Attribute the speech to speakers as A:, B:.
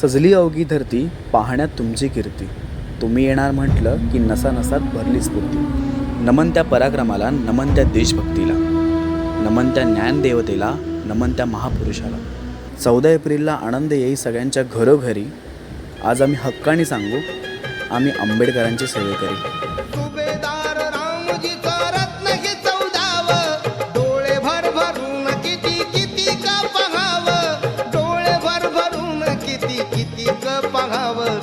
A: सजली अवघी धरती पाहण्यात तुमची कीर्ती, तुम्ही येणार म्हटलं की नसा नसात भरली स्फूर्ती। नमन त्या पराक्रमाला, नमन त्या देशभक्तीला, नमन त्या ज्ञानदेवतेला, नमन त्या महापुरुषाला। 14 एप्रिलला आनंद येई सगळ्यांच्या घरोघरी, आज आम्ही हक्काने सांगू, आम्ही आंबेडकरांचे सेवेकरी।
B: सुभेदार रामजीचा रत्न हे 14व, डोळे भरभरून किती किती का पाहावं, डोळे भरभरून किती किती का पाहावं।